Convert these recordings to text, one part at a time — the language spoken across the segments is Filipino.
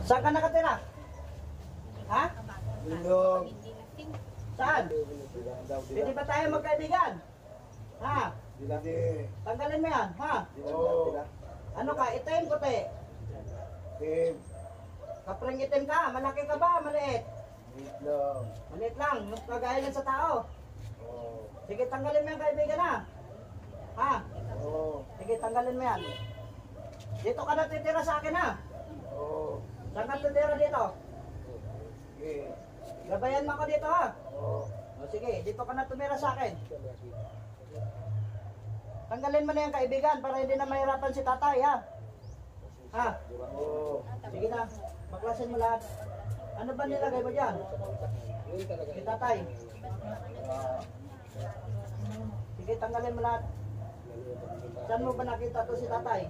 Saan ka nakatira? Ha? Ilong. Saan? Pwede ba tayo magkaibigan? Ha? Hindi. Tanggalin mo yan, ha? Oo. Ano ka, itim, puti? Tim. Kapring itim ka, malaki ka ba, maliit? Ilong. Maliit lang, yung kagaya lang sa tao. Oo. Sige, tanggalin mo yan, kaibigan, ha? Ha? Oo. Sige, tanggalin mo yan. Dito ka na titira sa akin, ha? Oo. Saan ka titira dito? Sige. Gabayan mo ako dito, ha? Oo. O sige, dito ka na tumira sa akin. Tanggalin mo na yan, kaibigan, para hindi na mahirapan si tatay, ha? Ha? Oo. Sige na, baklasin mo lahat. Ano ba nilagay mo dyan? Si tatay. Sige, tanggalin mo lahat. Saan mo ba nakita to si tatay?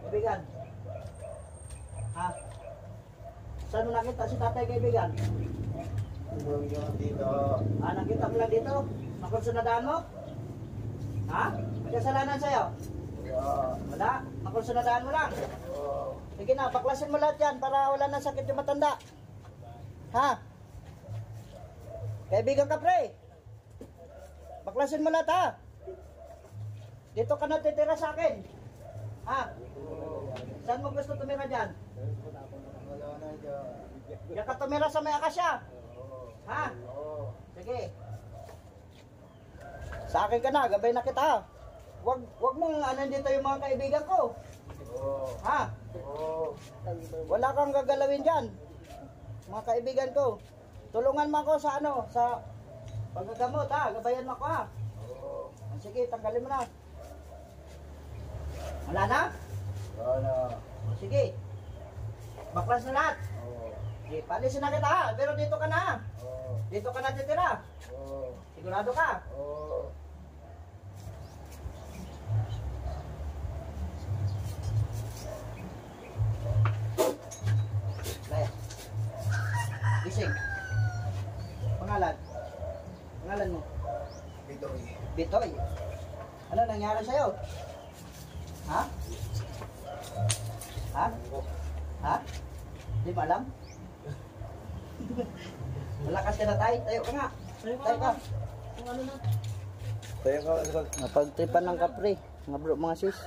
Kaibigan. Ha? Saan mo nakita si tatay, kaibigan? Ilong yung dito. Ah, nakita mo lang dito? Makonsunadaan mo? Ha? May kasalanan sa'yo? Oo. Wala? Makonsunadaan mo lang? Oo. Sige na, baklasin mo lahat yan para wala nang sakit yung matanda. Ha? Kaibigan ka, pre. Baklasin mo lahat, ha? Dito ka na titira sa akin. Ha? Saan mo gusto tumira dyan? Wala na dyan. Diyan ka tumira sa may akasya. Oo. Ha? Oo. Sige. Sa akin ka na, gabay na kita. Wag mong ano dito yung mga kaibigan ko. Oo. Ha? Oo. Wala kang gagalawin dyan. Mga kaibigan ko. Tulungan mo ako sa ano, sa paggagamot, ha? Gabayan mo ako, ha? Oo. Sige, tanggalin mo na. Wala na? Wala na. Sige. Baklas na lahat. Oo. Sige, palisin na kita, ha? Pero dito ka na, ha? Oo. Dito ka na titira. Oo. Sigurado ka? Oo. Kaya. Gising. Pangalan? Pangalan mo? Bitoy. Bitoy. Ano nangyari sa'yo? Ha? Ha? Ha? Di mo alam? Malakas ka na tayo. Tayo ka nga. Tayo ka. Kaya ka, Napagtripan ng kapre. Mga bro, mga sis.